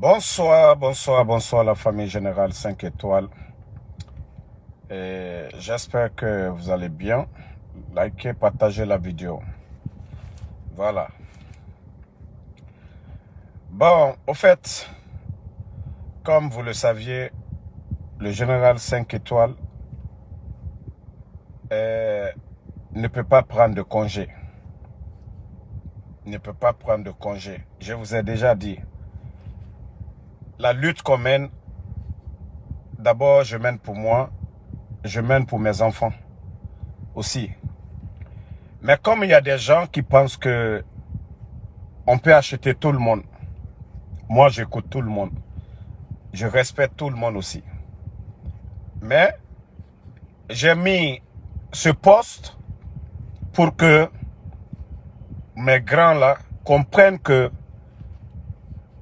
Bonsoir, bonsoir, bonsoir la famille Générale 5 étoiles. J'espère que vous allez bien. Likez, partagez la vidéo. Voilà. Bon, au fait, comme vous le saviez, le Général 5 étoiles ne peut pas prendre de congé. Ne peut pas prendre de congé. Je vous ai déjà dit, la lutte qu'on mène, d'abord je mène pour moi, je mène pour mes enfants aussi. Mais comme il y a des gens qui pensent que on peut acheter tout le monde, moi j'écoute tout le monde. Je respecte tout le monde aussi. Mais j'ai mis ce poste pour que mes grands là comprennent que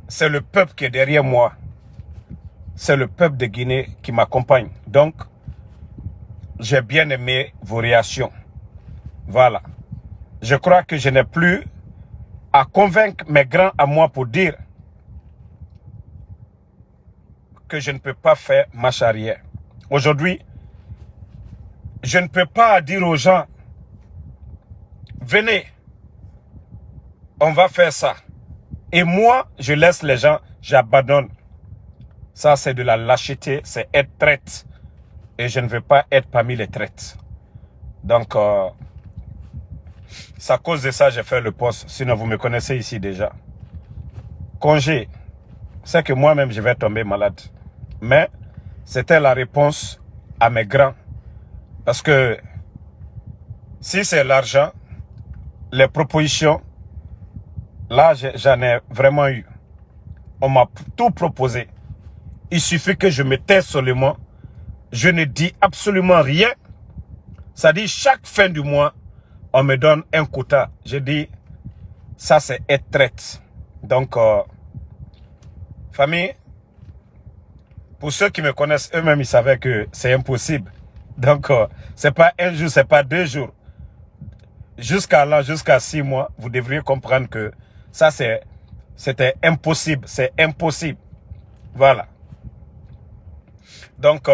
c'est le peuple qui est derrière moi. C'est le peuple de Guinée qui m'accompagne. Donc, j'ai bien aimé vos réactions. Voilà. Je crois que je n'ai plus à convaincre mes grands à moi pour dire que je ne peux pas faire marche arrière. Aujourd'hui, je ne peux pas dire aux gens, venez, on va faire ça. Et moi, je laisse les gens, j'abandonne. Ça, c'est de la lâcheté, c'est être traite. Et je ne veux pas être parmi les traites. Donc, c'est à cause de ça que j'ai fait le poste. Sinon, vous me connaissez ici déjà. Congé, c'est que moi-même, je vais tomber malade. Mais, c'était la réponse à mes grands. Parce que, si c'est l'argent, les propositions, là, j'en ai vraiment eu. On m'a tout proposé. Il suffit que je me taise seulement. Je ne dis absolument rien. Ça dit, chaque fin du mois, on me donne un quota. Je dis, ça c'est être traite. Donc, famille, pour ceux qui me connaissent eux-mêmes, ils savaient que c'est impossible. Donc, c'est pas un jour, c'est pas 2 jours. Jusqu'à 6 mois, vous devriez comprendre que ça c'était impossible. C'est impossible. Voilà. Donc,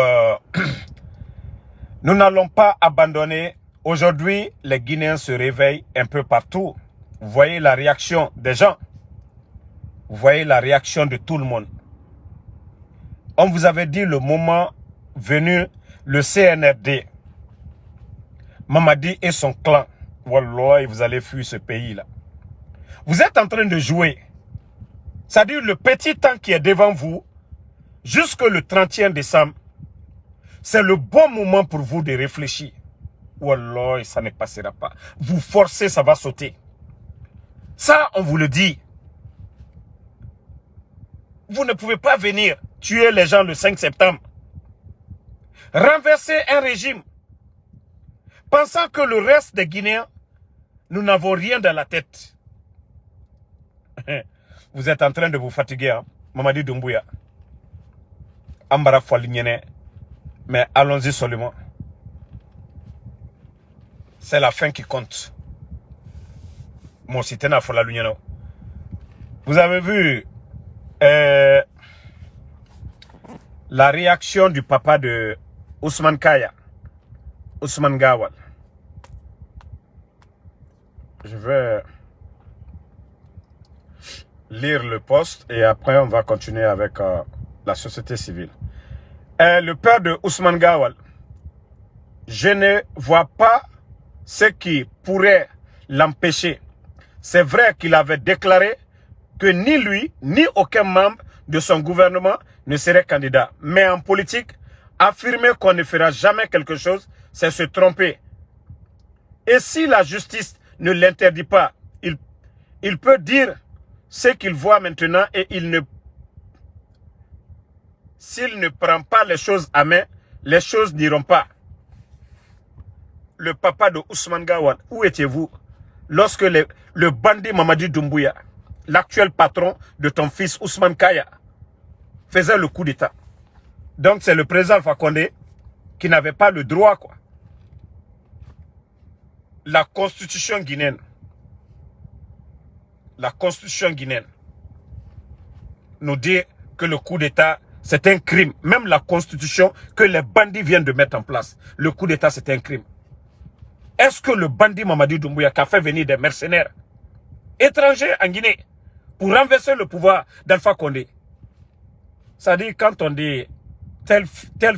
nous n'allons pas abandonner. Aujourd'hui, les Guinéens se réveillent un peu partout. Vous voyez la réaction des gens. Vous voyez la réaction de tout le monde. On vous avait dit le moment venu, le CNRD, Mamadi et son clan. Wallah, vous allez fuir ce pays-là. Vous êtes en train de jouer. C'est-à-dire le petit temps qui est devant vous, jusque le 31 décembre, c'est le bon moment pour vous de réfléchir. Wallah, ça ne passera pas. Vous forcez, ça va sauter. Ça, on vous le dit. Vous ne pouvez pas venir tuer les gens le 5 septembre. Renverser un régime. Pensant que le reste des Guinéens, nous n'avons rien dans la tête. Vous êtes en train de vous fatiguer, hein? Mamadi Doumbouya. Ambara Foualignene. Mais allons-y seulement. C'est la fin qui compte. Mon citena Foualignene. Vous avez vu la réaction du papa de Ousmane Kaya, Ousmane Gawal. Je vais lire le post et après on va continuer avec la société civile. Le père de Ousmane Gawal, je ne vois pas ce qui pourrait l'empêcher. C'est vrai qu'il avait déclaré que ni lui, ni aucun membre de son gouvernement ne serait candidat. Mais en politique, affirmer qu'on ne fera jamais quelque chose, c'est se tromper. Et si la justice ne l'interdit pas, il peut dire ce qu'il voit maintenant et s'il ne prend pas les choses à main, les choses n'iront pas. Le papa de Ousmane Gawal, où étiez-vous lorsque le bandit Mamadi Doumbouya, l'actuel patron de ton fils Ousmane Kaya, faisait le coup d'État? Donc c'est le président Fakonde qui n'avait pas le droit, quoi. La constitution guinéenne nous dit que le coup d'État, c'est un crime. Même la constitution que les bandits viennent de mettre en place, le coup d'État, c'est un crime. Est-ce que le bandit Mamadi Doumbouya qui a fait venir des mercenaires étrangers en Guinée pour renverser le pouvoir d'Alpha Condé, ça dit quand on dit tel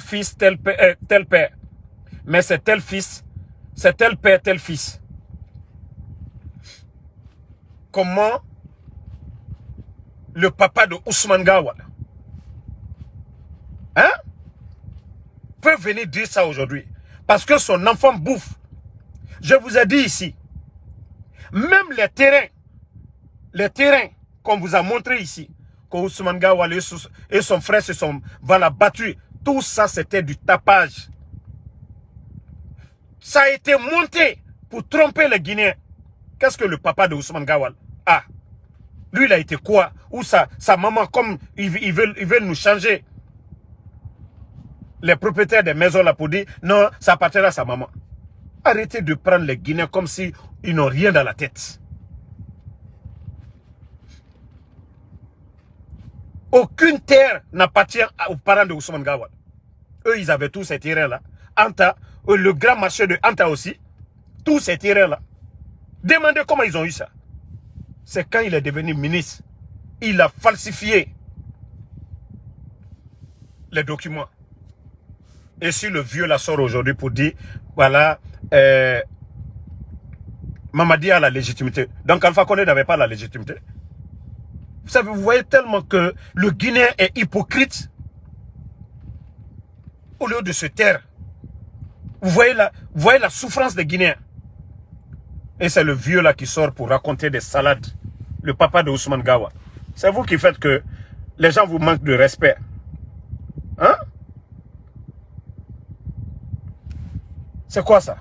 fils, tel père, mais c'est tel fils, c'est tel père, tel fils. Comment le papa de Ousmane Gawal peut venir dire ça aujourd'hui? Parce que son enfant bouffe. Je vous ai dit ici, même les terrains qu'on vous a montré ici, que Ousmane Gawal et son frère se sont battus, tout ça c'était du tapage. Ça a été monté pour tromper les Guinéens. Qu'est-ce que le papa de Ousmane Gawal a? Lui, il a été quoi? Ou sa maman, comme ils veulent nous changer les propriétaires des maisons là pour dire non, ça appartient à sa maman. Arrêtez de prendre les Guinéens comme si ils n'ont rien dans la tête. Aucune terre n'appartient aux parents de Ousmane Gawal. Eux, ils avaient tous ces terrains-là. Anta, le grand marché de Anta aussi, tous ces terrains-là. Demandez comment ils ont eu ça. C'est quand il est devenu ministre. Il a falsifié les documents. Et si le vieux la sort aujourd'hui pour dire, voilà, Mamadi a la légitimité. Donc Alpha Condé n'avait pas la légitimité. Vous savez, vous voyez tellement que le Guinéen est hypocrite. Au lieu de se taire. Vous voyez la souffrance des Guinéens. Et c'est le vieux là qui sort pour raconter des salades. Le papa de Ousmane Gawal. C'est vous qui faites que les gens vous manquent de respect. Hein? C'est quoi ça?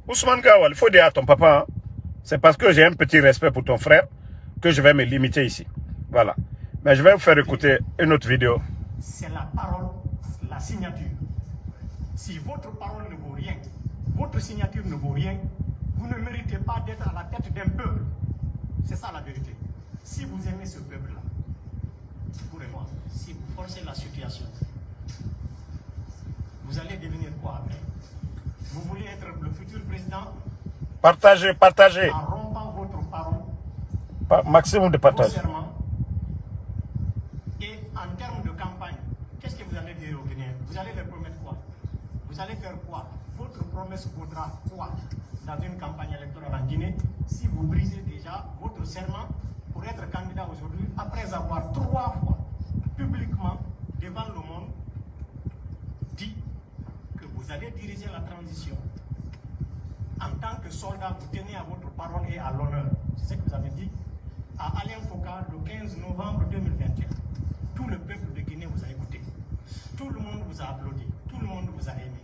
Ousmane Gawal, il faut dire à ton papa, hein? C'est parce que j'ai un petit respect pour ton frère que je vais me limiter ici. Voilà. Mais je vais vous faire écouter une autre vidéo. C'est la parole, la signature. Si votre parole ne vaut rien, votre signature ne vaut rien, vous ne méritez pas d'être à la tête d'un peuple. C'est ça la vérité. Si vous aimez ce peuple-là, pour moi, si vous forcez la situation, vous allez devenir quoi après? Vous voulez être le futur président? Partagez, partagez. En rompant votre parole, maximum de partage. vos serments, et en termes de campagne, qu'est-ce que vous allez dire aux Guinéens? Vous allez leur promettre quoi? Vous allez faire quoi? Votre promesse vaudra quoi dans une campagne électorale en Guinée si vous brisez déjà votre serment pour être candidat aujourd'hui après avoir 3 fois publiquement devant le monde dit que vous allez diriger la transition. En tant que soldat, vous tenez à votre parole et à l'honneur. C'est ce que vous avez dit à Alain Foka le 15 novembre 2021. Tout le peuple de Guinée vous a écouté. Tout le monde vous a applaudi. Tout le monde vous a aimé.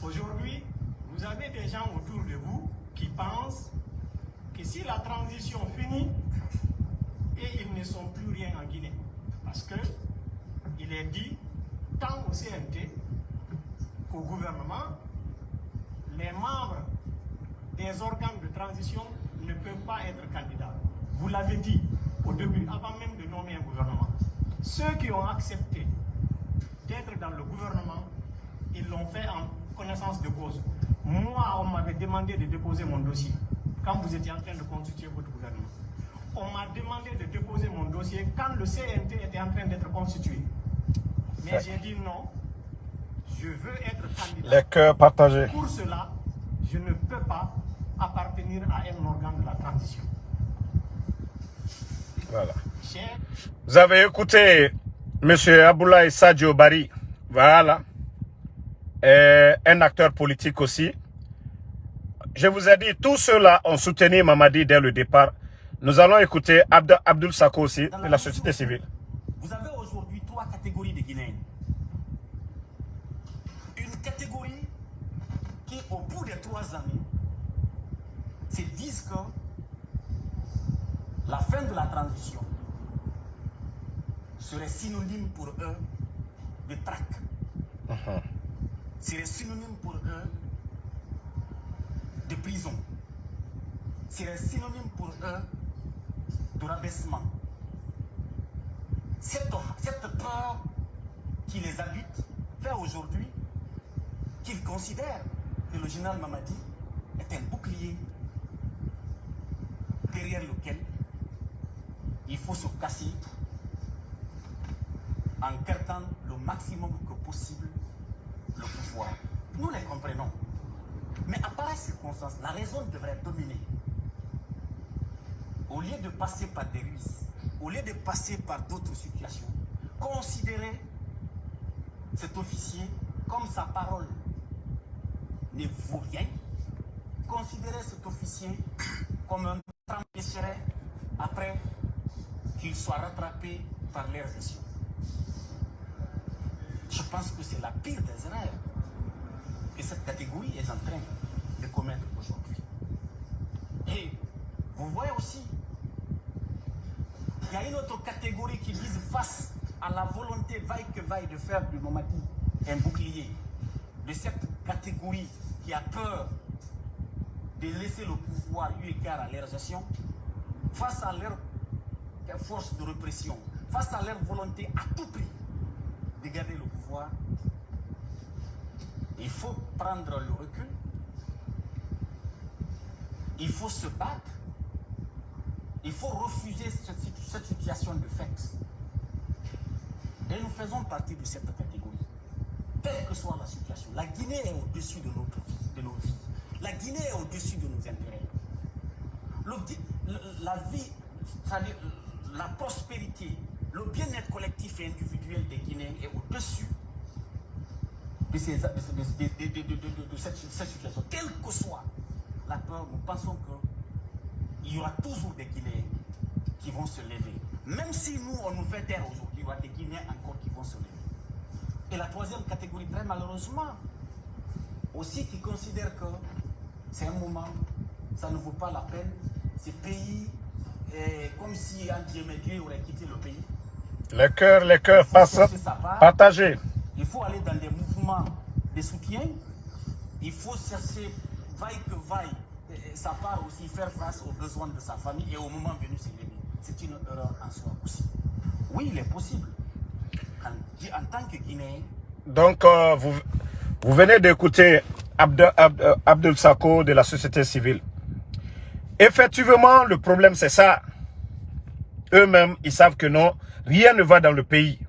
Aujourd'hui, vous avez des gens autour de vous qui pensent que si la transition finit et ils ne sont plus rien en Guinée, parce que il est dit tant au CNT qu'au gouvernement, les membres des organes de transition ne peuvent pas être candidats. Vous l'avez dit au début, avant même de nommer un gouvernement. Ceux qui ont accepté d'être dans le gouvernement, ils l'ont fait en connaissance de cause. Moi, on m'avait demandé de déposer mon dossier quand vous étiez en train de constituer votre gouvernement. On m'a demandé de déposer mon dossier quand le CNT était en train d'être constitué. Mais j'ai dit non, je veux être candidat. Les cœurs partagés. Pour cela, je ne peux pas appartenir à un organe de la transition. Voilà. Vous avez écouté M. Aboulaye Sadio Barry. Voilà. Un acteur politique aussi. Je vous ai dit, tous ceux-là ont soutenu Mamadi dès le départ. Nous allons écouter Abdul Sako aussi, de la société civile. Vous avez aujourd'hui 3 catégories de Guinéens. Une catégorie qui, au bout de 3 années, se disent que la fin de la transition serait synonyme pour eux de traque. Serait synonyme pour eux de prison. Serait synonyme pour eux de rabaissement. cette peur qui les habite fait aujourd'hui qu'ils considèrent que le général Mamadi est un bouclier derrière lequel il faut se casser en gardant le maximum que possible le pouvoir. Nous les comprenons. Mais à pareille circonstance, la raison devrait dominer. Au lieu de passer par des ruses, au lieu de passer par d'autres situations, considérer cet officier comme sa parole ne vaut rien, considérer cet officier comme un empêcherait après qu'il soit rattrapé par leur gestion. Je pense que c'est la pire des erreurs que cette catégorie est en train de commettre aujourd'hui. Et vous voyez aussi, il y a une autre catégorie qui vise face à la volonté vaille que vaille de faire du Mamadi un bouclier. De cette catégorie qui a peur de laisser le pouvoir eu égard à leur gestion, face à leur force de répression, face à leur volonté à tout prix de garder le pouvoir, il faut prendre le recul, il faut se battre, il faut refuser cette situation de fait. Et nous faisons partie de cette catégorie. Quelle que soit la situation, la Guinée est au-dessus de nos vies. La Guinée est au-dessus de nos intérêts. La vie, c'est-à-dire la prospérité, le bien-être collectif et individuel des Guinéens est au-dessus de cette situation. Quelle que soit la peur, nous pensons qu'il y aura toujours des Guinéens qui vont se lever. Même si nous, on nous fait taire aujourd'hui, il y aura des Guinéens encore qui vont se lever. Et la troisième catégorie, très malheureusement, aussi qui considère que c'est un moment, ça ne vaut pas la peine, ces pays, comme si Dieu aurait quitté le pays. Les cœurs, partagez. Il faut aller dans des mouvements de soutien. Il faut chercher, vaille que vaille, sa part aussi, faire face aux besoins de sa famille et au moment venu s'élever. C'est une erreur en soi aussi. Oui, il est possible. En tant que Guinéen. Donc, vous venez d'écouter Abdel Sako de la société civile. Effectivement, le problème, c'est ça. Eux-mêmes, ils savent que non, rien ne va dans le pays.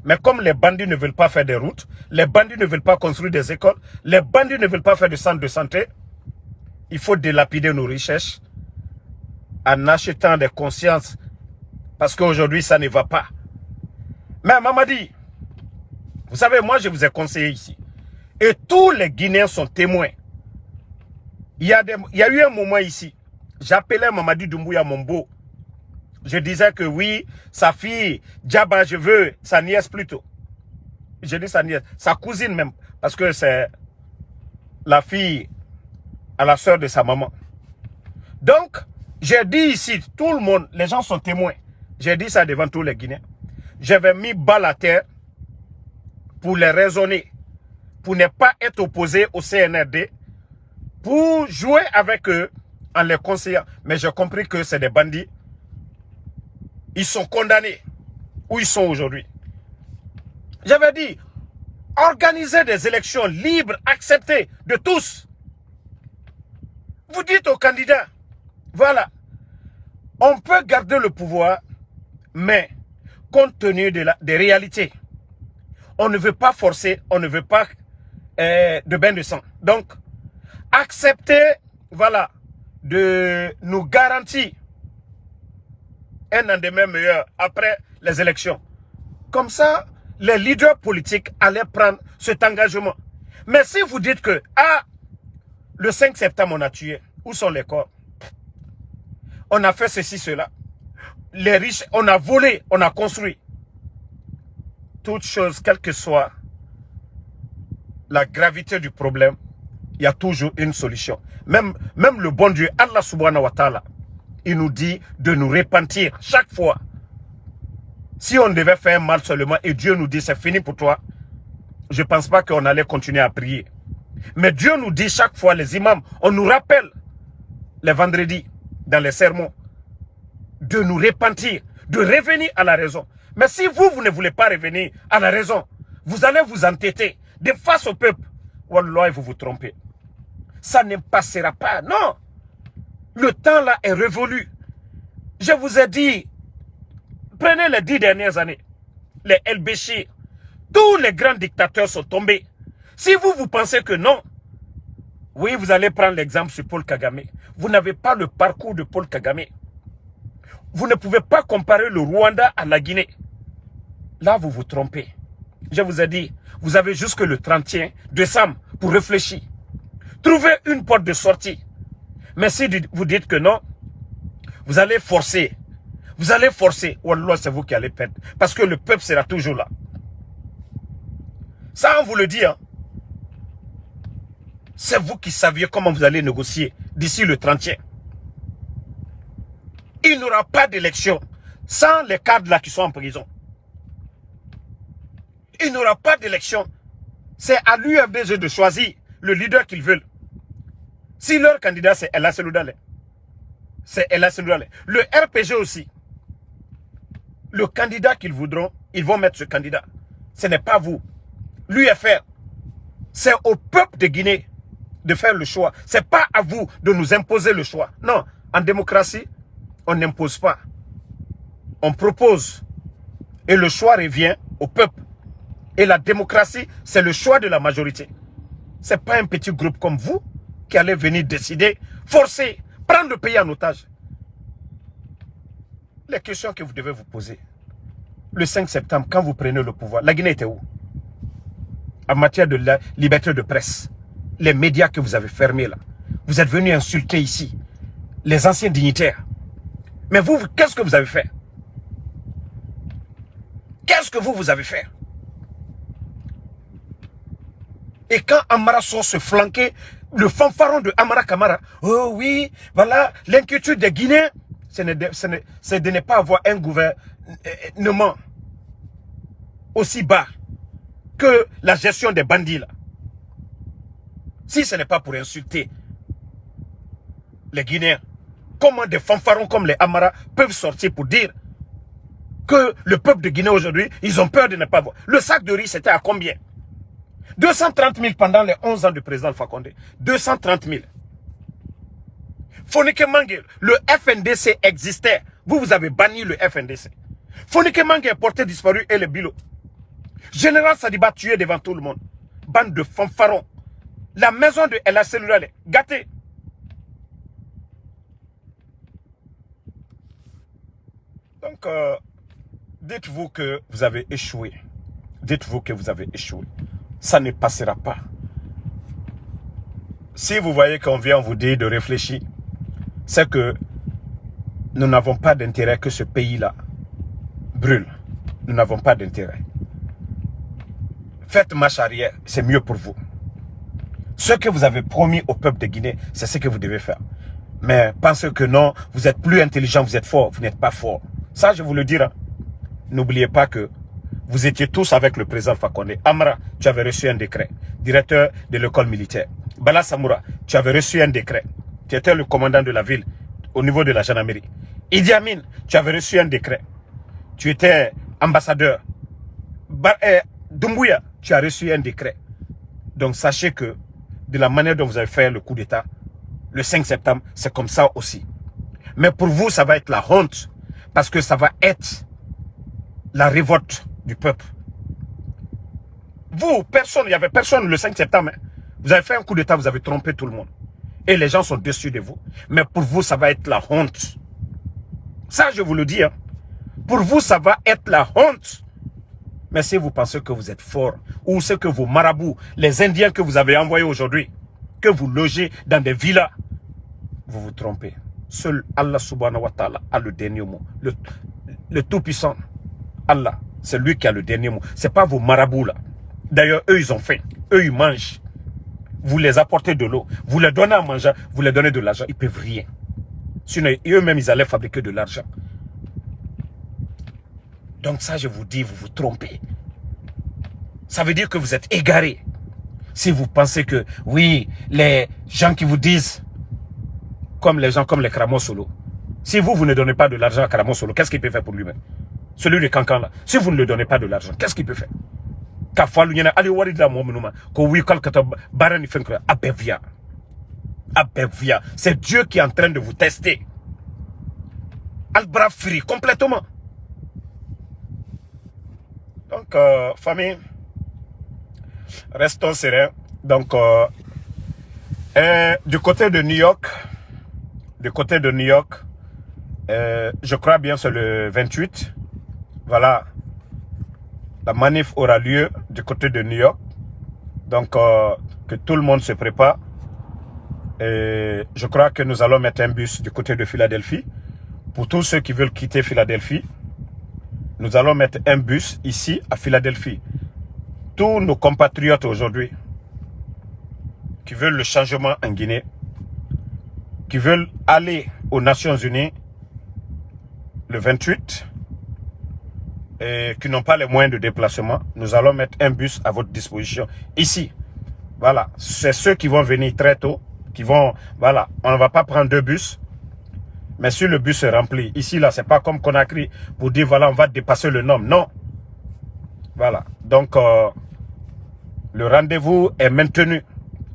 Mais comme les bandits ne veulent pas faire des routes, les bandits ne veulent pas construire des écoles, les bandits ne veulent pas faire de centres de santé, il faut dilapider nos richesses en achetant des consciences. Parce qu'aujourd'hui, ça ne va pas. Mais Mamadi, vous savez, moi, je vous ai conseillé ici. Et tous les Guinéens sont témoins. Il y a eu un moment ici. J'appelais Mamadi Doumbouya mon beau. Je disais que oui, sa fille, Djaba, je veux, sa nièce plutôt. Je dis sa nièce, sa cousine même, parce que c'est la fille à la soeur de sa maman. Donc, j'ai dit ici, tout le monde, les gens sont témoins. J'ai dit ça devant tous les Guinéens. J'avais mis balle à terre pour les raisonner, pour ne pas être opposé au CNRD, pour jouer avec eux en les conseillant. Mais j'ai compris que c'est des bandits. Ils sont condamnés où ils sont aujourd'hui. J'avais dit, organisez des élections libres, acceptées de tous. Vous dites aux candidats, voilà, on peut garder le pouvoir, mais compte tenu des réalités, on ne veut pas forcer, on ne veut pas de bain de sang. Donc, acceptez, voilà, de nous garantir un lendemain meilleur après les élections. Comme ça, les leaders politiques allaient prendre cet engagement. Mais si vous dites que, le 5 septembre, on a tué, où sont les corps? On a fait ceci, cela. Les riches, on a volé, on a construit. Toute chose, quelle que soit la gravité du problème, il y a toujours une solution. Même le bon Dieu, Allah subhanahu wa ta'ala, il nous dit de nous repentir chaque fois. Si on devait faire un mal seulement et Dieu nous dit c'est fini pour toi, je ne pense pas qu'on allait continuer à prier. Mais Dieu nous dit chaque fois, les imams, on nous rappelle les vendredis dans les sermons, de nous repentir, de revenir à la raison. Mais si vous ne voulez pas revenir à la raison, vous allez vous entêter de face au peuple. Wallah, vous vous trompez. Ça ne passera pas. Non. Le temps là est révolu. Je vous ai dit, prenez les 10 dernières années. Les El-Béchir. Tous les grands dictateurs sont tombés. Si vous pensez que non, oui, vous allez prendre l'exemple sur Paul Kagame. Vous n'avez pas le parcours de Paul Kagame. Vous ne pouvez pas comparer le Rwanda à la Guinée. Là, vous vous trompez. Je vous ai dit, vous avez jusque le 31 décembre pour réfléchir. Trouvez une porte de sortie. Mais si vous dites que non, vous allez forcer. Vous allez forcer. Wallah, c'est vous qui allez perdre. Parce que le peuple sera toujours là. Ça, on vous le dit. Hein. C'est vous qui saviez comment vous allez négocier d'ici le 31. Il n'y aura pas d'élection sans les cadres là qui sont en prison. Il n'y aura pas d'élection. C'est à l'UFDG de choisir le leader qu'ils veulent. Si leur candidat c'est Ella Seloudale, c'est Ella Seloudale. Le RPG aussi. Le candidat qu'ils voudront, ils vont mettre ce candidat. Ce n'est pas vous. L'UFR, c'est au peuple de Guinée de faire le choix. Ce n'est pas à vous de nous imposer le choix. Non, en démocratie, on n'impose pas. On propose. Et le choix revient au peuple. Et la démocratie, c'est le choix de la majorité. Ce n'est pas un petit groupe comme vous qui allez venir décider, forcer, prendre le pays en otage. Les questions que vous devez vous poser. Le 5 septembre, quand vous prenez le pouvoir, la Guinée était où? En matière de la liberté de presse, les médias que vous avez fermés là, vous êtes venus insulter ici les anciens dignitaires. Mais vous, qu'est-ce que vous avez fait? Qu'est-ce que vous avez fait? Et quand Amara sort se flanquer, le fanfaron de Amara Kamara, oh oui, voilà, l'inquiétude des Guinéens, c'est de ne pas avoir un gouvernement aussi bas que la gestion des bandits là. Si ce n'est pas pour insulter les Guinéens, comment des fanfarons comme les Amara peuvent sortir pour dire que le peuple de Guinée aujourd'hui, ils ont peur de ne pas voir. Le sac de riz, c'était à combien? 230 000 pendant les 11 ans du président Alpha Condé. 230 000. Fonike Mangue, le FNDC existait. Vous avez banni le FNDC. Fonike Mangue est porté disparu et le Bilo. Général Sadiba tué devant tout le monde. Bande de fanfarons. La maison de Ella Seloudale, gâtée. Donc, dites-vous que vous avez échoué. Dites-vous que vous avez échoué. Ça ne passera pas. Si vous voyez qu'on vient vous dire de réfléchir, c'est que nous n'avons pas d'intérêt que ce pays-là brûle. Nous n'avons pas d'intérêt. Faites marche arrière, c'est mieux pour vous. Ce que vous avez promis au peuple de Guinée, c'est ce que vous devez faire. Mais pensez que non, vous êtes plus intelligent, vous êtes fort, vous n'êtes pas fort. Ça, je vous le dirai. N'oubliez pas que vous étiez tous avec le président Alpha Condé. Amara, tu avais reçu un décret. Directeur de l'école militaire. Bala Samoura, tu avais reçu un décret. Tu étais le commandant de la ville au niveau de la gendarmerie. Idi Amin, tu avais reçu un décret. Tu étais ambassadeur. Doumbouya, tu as reçu un décret. Donc sachez que de la manière dont vous avez fait le coup d'État, le 5 septembre, c'est comme ça aussi. Mais pour vous, ça va être la honte. Parce que ça va être la révolte du peuple. Vous, personne, il n'y avait personne le 5 septembre. Hein. Vous avez fait un coup d'État, vous avez trompé tout le monde. Et les gens sont déçus de vous. Mais pour vous, ça va être la honte. Ça, je vous le dis. Hein. Pour vous, ça va être la honte. Mais si vous pensez que vous êtes fort, ou c'est que vos marabouts, les Indiens que vous avez envoyés aujourd'hui, que vous logez dans des villas, vous vous trompez. Seul Allah subhanahu wa ta'ala a le dernier mot. Le Tout-Puissant, Allah, c'est lui qui a le dernier mot. Ce n'est pas vos marabouts là. D'ailleurs, eux, ils ont faim. Eux, ils mangent. Vous les apportez de l'eau. Vous les donnez à manger. Vous les donnez de l'argent. Ils ne peuvent rien. Sinon, eux-mêmes, ils allaient fabriquer de l'argent. Donc ça, je vous dis, vous vous trompez. Ça veut dire que vous êtes égarés. Si vous pensez que, oui, les gens qui vous disent, comme les gens comme les Kramo Solo, si vous ne donnez pas de l'argent à Kramo Solo, qu'est-ce qu'il peut faire pour lui-même? celui de Cancan là, si vous ne lui donnez pas de l'argent, qu'est-ce qu'il peut faire? C'est Dieu qui est en train de vous tester. Albra free complètement. Donc, famille, restons sereins. Donc, du côté de New York, je crois bien c'est le 28. Voilà, la manif aura lieu du côté de New York. Donc, que tout le monde se prépare. Et je crois que nous allons mettre un bus du côté de Philadelphie. Pour tous ceux qui veulent quitter Philadelphie, nous allons mettre un bus ici à Philadelphie. Tous nos compatriotes aujourd'hui qui veulent le changement en Guinée, qui veulent aller aux Nations Unies le 28 et qui n'ont pas les moyens de déplacement, nous allons mettre un bus à votre disposition ici. Voilà, c'est ceux qui vont venir très tôt, qui vont, voilà, on ne va pas prendre 2 bus. Mais si le bus est rempli, ici, là, c'est pas comme Conakry pour dire, voilà, on va dépasser le nombre. Non. Voilà. Donc, le rendez-vous est maintenu.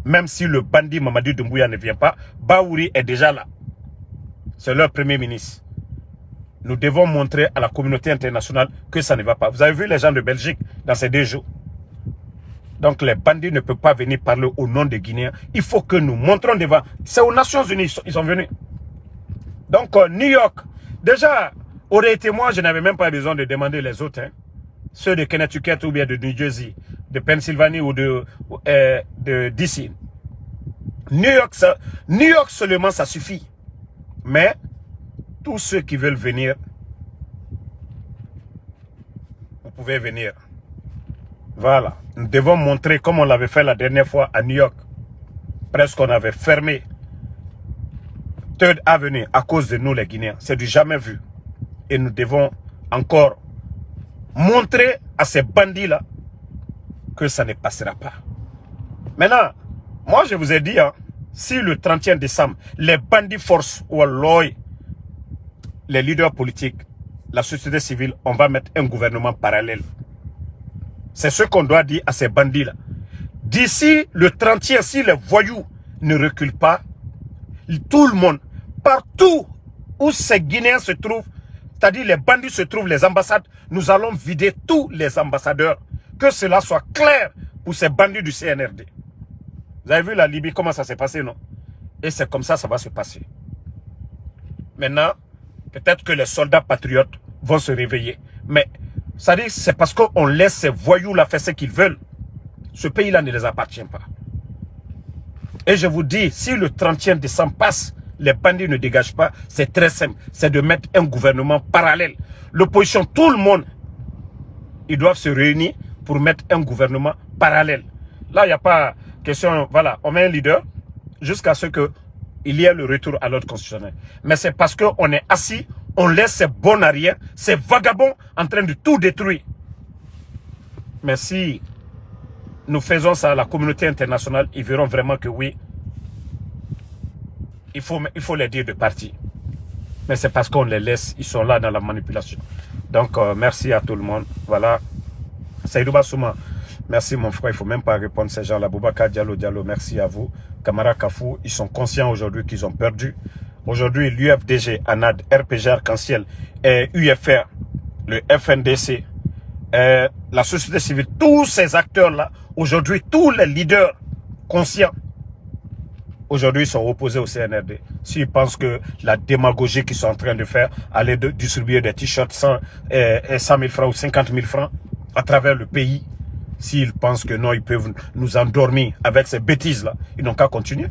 Même si le bandit Mamadi Doumbouya ne vient pas, Baouri est déjà là. C'est leur premier ministre. Nous devons montrer à la communauté internationale que ça ne va pas. Vous avez vu les gens de Belgique dans ces 2 jours. Donc, les bandits ne peuvent pas venir parler au nom des Guinéens. Il faut que nous montrons devant. C'est aux Nations Unies, ils sont venus. Donc, New York, déjà, aurait été moi, je n'avais même pas besoin de demander les autres. Hein. Ceux de Connecticut ou bien de New Jersey, de Pennsylvanie ou de DC. New York seulement, ça suffit. Mais, tous ceux qui veulent venir, vous pouvez venir. Voilà. Nous devons montrer comme on l'avait fait la dernière fois à New York. Presque on avait fermé Third Avenue à cause de nous les Guinéens. C'est du jamais vu. Et nous devons encore montrer à ces bandits-là que ça ne passera pas. Maintenant, moi je vous ai dit, hein, si le 31 décembre, les bandits forcent ou les leaders politiques, la société civile, on va mettre un gouvernement parallèle. C'est ce qu'on doit dire à ces bandits-là. D'ici le 31, si les voyous ne reculent pas, tout le monde, partout où ces Guinéens se trouvent, c'est-à-dire les bandits se trouvent, les ambassades, nous allons vider tous les ambassadeurs. Que cela soit clair pour ces bandits du CNRD. Vous avez vu la Libye, comment ça s'est passé, non? Et c'est comme ça va se passer. Maintenant, peut-être que les soldats patriotes vont se réveiller. Mais, ça dit, c'est parce qu'on laisse ces voyous-là faire ce qu'ils veulent. Ce pays-là ne les appartient pas. Et je vous dis, si le 31 décembre passe, les bandits ne dégagent pas, c'est très simple. C'est de mettre un gouvernement parallèle. L'opposition, tout le monde, ils doivent se réunir pour mettre un gouvernement parallèle. Là, il n'y a pas question, voilà, on met un leader jusqu'à ce qu'il y ait le retour à l'ordre constitutionnel. Mais c'est parce qu'on est assis, on laisse ces bons arrière, ces vagabonds en train de tout détruire. Mais si nous faisons ça à la communauté internationale, ils verront vraiment que oui, il faut les dire de partir. Mais c'est parce qu'on les laisse, ils sont là dans la manipulation. Donc, merci à tout le monde. Voilà. Seydou Bassouma, merci mon frère, il ne faut même pas répondre à ces gens-là. Boubacar Diallo, merci à vous. Camara Kafou, ils sont conscients aujourd'hui qu'ils ont perdu. Aujourd'hui, l'UFDG, ANAD, RPG Arc-en-Ciel, et UFR, le FNDC, la société civile, tous ces acteurs-là, aujourd'hui, tous les leaders conscients, aujourd'hui, sont opposés au CNRD. S'ils pensent que la démagogie qu'ils sont en train de faire, aller distribuer des t-shirts 100 000 francs ou 50 000 francs à travers le pays, s'ils pensent que non, ils peuvent nous endormir avec ces bêtises-là, ils n'ont qu'à continuer.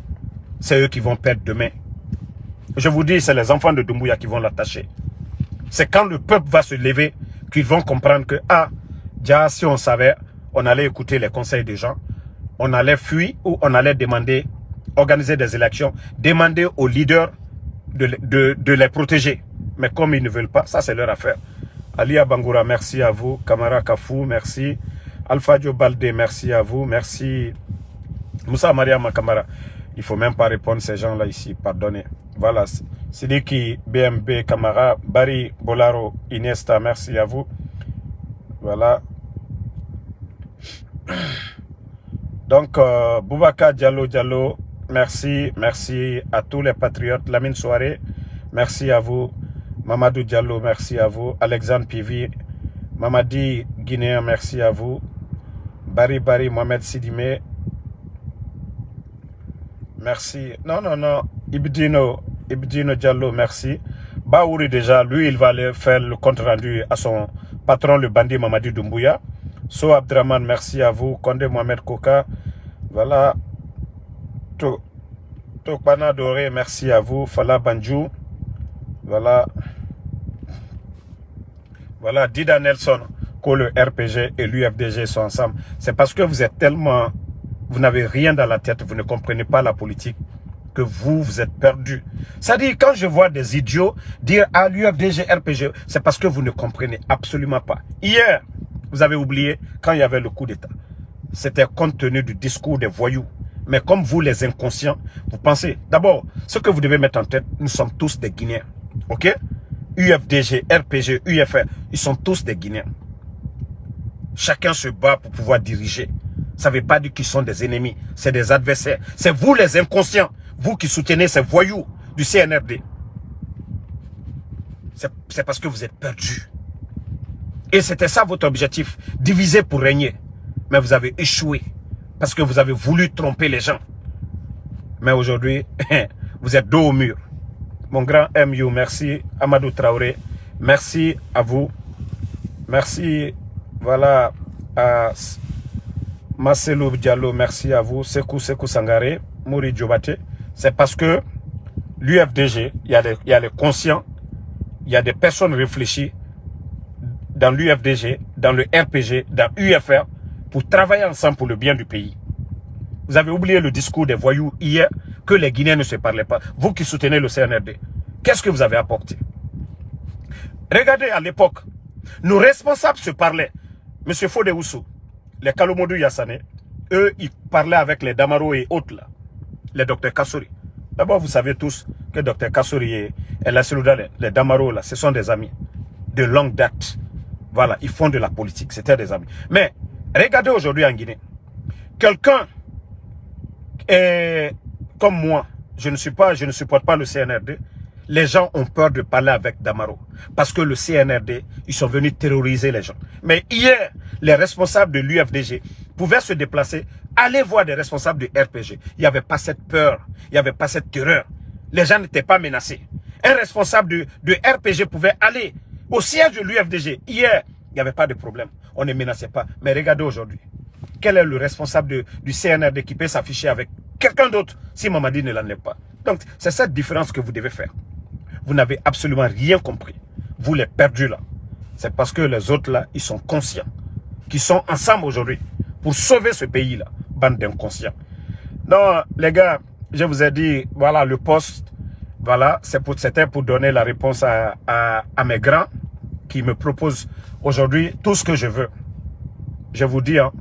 C'est eux qui vont perdre demain. Je vous dis, c'est les enfants de Doumbouya qui vont l'attacher. C'est quand le peuple va se lever qu'ils vont comprendre que, ah, déjà, si on savait, on allait écouter les conseils des gens, on allait fuir ou on allait demander, organiser des élections, demander aux leaders de les protéger. Mais comme ils ne veulent pas, ça c'est leur affaire. Ali Bangoura, merci à vous. Kamara Kafou, merci. Alpha Dio Baldé, merci à vous. Merci. Moussa Mariama Kamara. Il ne faut même pas répondre à ces gens-là ici. Pardonnez. Voilà. Sidiki, BMB, Camara, Barry, Bolaro, Iniesta, merci à vous. Voilà. Donc, Boubacar Diallo, merci. Merci à tous les patriotes. Lamine Soirée, merci à vous. Mamadou Diallo, merci à vous. Alexandre Pivi, Mamadi Guinéen, merci à vous. Barry, Mohamed Sidimé, merci. Non. Ibdino Diallo, merci. Baouri déjà, lui, il va aller faire le compte rendu à son patron, le bandit Mamadi Doumbouya. So Abdraman, merci à vous. Condé Mohamed Koka, voilà. Tokbana Doré, merci à vous. Fala Banjou, voilà. Voilà, Dida Nelson, que le RPG et l'UFDG sont ensemble. C'est parce que vous êtes tellement... Vous n'avez rien dans la tête, vous ne comprenez pas la politique, que vous êtes perdus. C'est-à-dire, quand je vois des idiots dire « Ah, l'UFDG, RPG », c'est parce que vous ne comprenez absolument pas. Hier, vous avez oublié, quand il y avait le coup d'État, c'était compte tenu du discours des voyous. Mais comme vous, les inconscients, vous pensez... D'abord, ce que vous devez mettre en tête, nous sommes tous des Guinéens. OK? UFDG, RPG, UFR, ils sont tous des Guinéens. Chacun se bat pour pouvoir diriger. Ça ne veut pas dire qu'ils sont des ennemis, c'est des adversaires. C'est vous les inconscients, vous qui soutenez ces voyous du CNRD. C'est parce que vous êtes perdus. Et c'était ça votre objectif, diviser pour régner. Mais vous avez échoué, parce que vous avez voulu tromper les gens. Mais aujourd'hui, vous êtes dos au mur. Mon grand MU, merci. Amadou Traoré, merci à vous. Merci, voilà, à Marcelo Diallo, merci à vous. Sekou Sangare, Mouri Diobate. C'est parce que l'UFDG, il y a les conscients, il y a des personnes réfléchies dans l'UFDG, dans le RPG, dans UFR, pour travailler ensemble pour le bien du pays. Vous avez oublié le discours des voyous hier, que les Guinéens ne se parlaient pas. Vous qui soutenez le CNRD, qu'est-ce que vous avez apporté? Regardez à l'époque, nos responsables se parlaient. Monsieur Fodé Oussou, les Kalomodou Yassane, eux, ils parlaient avec les Damaro et autres là, les docteurs Kassouri. D'abord, vous savez tous que docteur Kassouri et la Selouda, les Damaro là, ce sont des amis de longue date. Voilà, ils font de la politique, c'était des amis. Mais regardez aujourd'hui en Guinée, quelqu'un comme moi, je ne supporte pas le CNRD. Les gens ont peur de parler avec Damaro. Parce que le CNRD, ils sont venus terroriser les gens. Mais hier, les responsables de l'UFDG pouvaient se déplacer, aller voir des responsables du RPG. Il n'y avait pas cette peur, il n'y avait pas cette terreur. Les gens n'étaient pas menacés. Un responsable de RPG pouvait aller au siège de l'UFDG. Hier, il n'y avait pas de problème. On ne menaçait pas. Mais regardez aujourd'hui. Quel est le responsable du CNRD qui peut s'afficher avec quelqu'un d'autre si Mamadi ne l'en est pas? Donc, c'est cette différence que vous devez faire. Vous n'avez absolument rien compris. Vous les perdus là. C'est parce que les autres là, ils sont conscients. Qu'ils sont ensemble aujourd'hui pour sauver ce pays là. Bande d'inconscients. Non, les gars, je vous ai dit, voilà le poste. Voilà, c'était pour donner la réponse à mes grands qui me proposent aujourd'hui tout ce que je veux. Je vous dis, hein,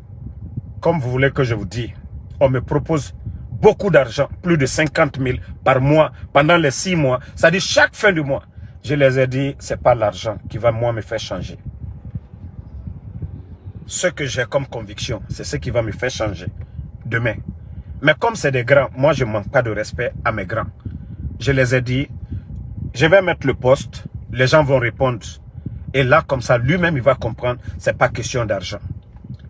comme vous voulez que je vous dise, on me propose beaucoup d'argent, plus de 50 000 par mois, pendant les 6 mois. C'est-à-dire chaque fin du mois. Je les ai dit, ce n'est pas l'argent qui va moi me faire changer. Ce que j'ai comme conviction, c'est ce qui va me faire changer demain. Mais comme c'est des grands, moi je ne manque pas de respect à mes grands. Je les ai dit, je vais mettre le poste, les gens vont répondre. Et là, comme ça, lui-même, il va comprendre, ce n'est pas question d'argent.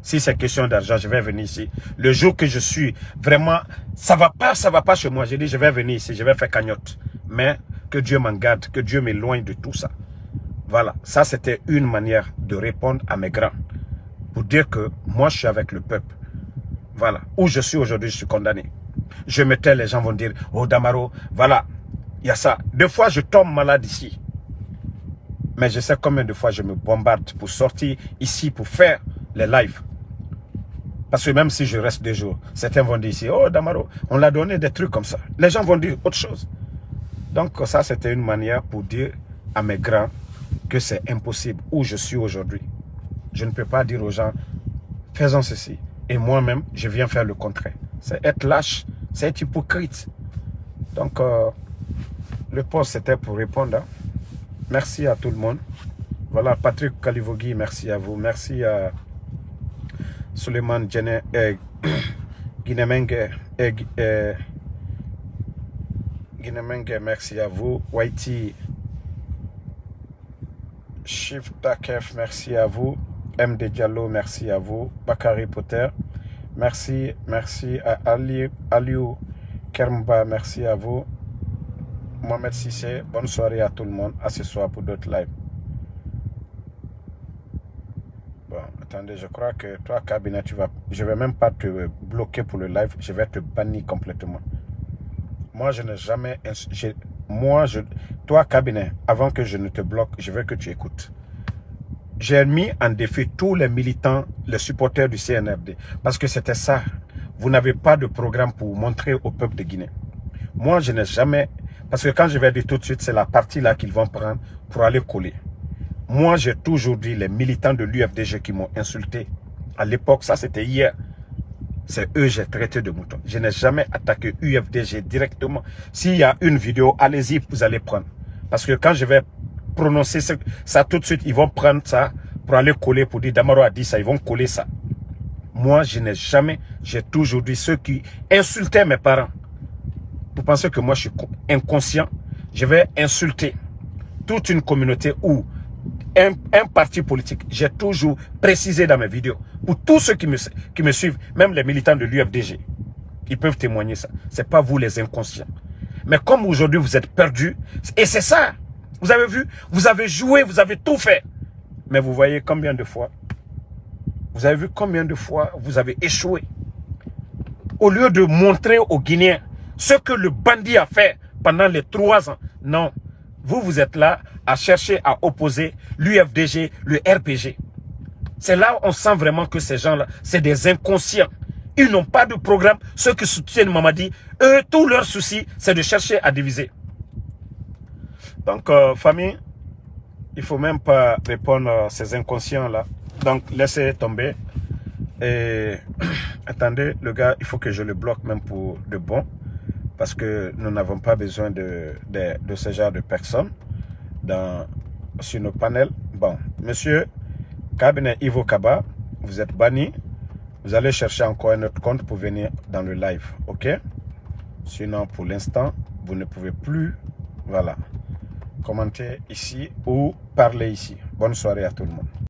Si c'est question d'argent, je vais venir ici. Le jour que je suis vraiment, ça va pas chez moi. J'ai dit, je vais venir ici, je vais faire cagnotte. Mais que Dieu m'en garde, que Dieu m'éloigne de tout ça. Voilà, ça c'était une manière de répondre à mes grands. Pour dire que moi, je suis avec le peuple. Voilà, où je suis aujourd'hui, je suis condamné. Je me tais, les gens vont dire, oh Damaro, voilà, il y a ça. Des fois, je tombe malade ici. Mais je sais combien de fois je me bombarde pour sortir ici, pour faire les lives. Parce que même si je reste 2 jours, certains vont dire ici, oh Damaro, on l'a donné des trucs comme ça. Les gens vont dire autre chose. Donc ça, c'était une manière pour dire à mes grands que c'est impossible où je suis aujourd'hui. Je ne peux pas dire aux gens, faisons ceci. Et moi-même, je viens faire le contraire. C'est être lâche, c'est être hypocrite. Donc, Le post, c'était pour répondre. Hein. Merci à tout le monde. Voilà, Patrick Kalivogui, merci à vous. Merci à Suleiman Guinemenge, merci à vous. Whitey Shift Takef, merci à vous. MD Diallo, merci à vous. Bakary Potter, merci. Merci à Aliou Kermba, merci à vous. Mohamed Sissé, bonne soirée à tout le monde. À ce soir pour d'autres lives. Bon, attendez, je crois que toi, Cabinet, je ne vais même pas te bloquer pour le live. Je vais te bannir complètement. Moi, je n'ai jamais... Toi, Cabinet, avant que je ne te bloque, je veux que tu écoutes. J'ai mis en défi tous les militants, les supporters du CNRD. Parce que c'était ça. Vous n'avez pas de programme pour montrer au peuple de Guinée. Moi, je n'ai jamais... Parce que quand je vais dire tout de suite, c'est la partie là qu'ils vont prendre pour aller coller. Moi, j'ai toujours dit les militants de l'UFDG qui m'ont insulté. À l'époque, ça c'était hier. C'est eux que j'ai traité de moutons. Je n'ai jamais attaqué UFDG directement. S'il y a une vidéo, allez-y, vous allez prendre. Parce que quand je vais prononcer ça tout de suite, ils vont prendre ça pour aller coller, pour dire Damaro a dit ça, ils vont coller ça. Moi, je n'ai jamais, j'ai toujours dit ceux qui insultaient mes parents. Vous pensez que moi je suis inconscient? Je vais insulter toute une communauté ou un parti politique. J'ai toujours précisé dans mes vidéos. Pour tous ceux qui me suivent, même les militants de l'UFDG, ils peuvent témoigner ça. Ce n'est pas vous les inconscients. Mais comme aujourd'hui vous êtes perdus, et c'est ça, vous avez vu, vous avez joué, vous avez tout fait. Mais vous voyez combien de fois, vous avez vu combien de fois vous avez échoué. Au lieu de montrer aux Guinéens ce que le bandit a fait pendant les 3 ans. Non. Vous êtes là à chercher à opposer l'UFDG, le RPG. C'est là où on sent vraiment que ces gens-là, c'est des inconscients. Ils n'ont pas de programme. Ceux qui soutiennent Mamadi, eux, tout leur souci, c'est de chercher à diviser. Donc, famille, il ne faut même pas répondre à ces inconscients-là. Donc, laissez tomber. Et attendez, le gars, il faut que je le bloque même pour de bon. Parce que nous n'avons pas besoin de ce genre de personnes sur nos panels. Bon, monsieur Cabinet Ivo Kaba, vous êtes banni. Vous allez chercher encore un autre compte pour venir dans le live. Ok? Sinon, pour l'instant, vous ne pouvez plus, voilà, commenter ici ou parler ici. Bonne soirée à tout le monde.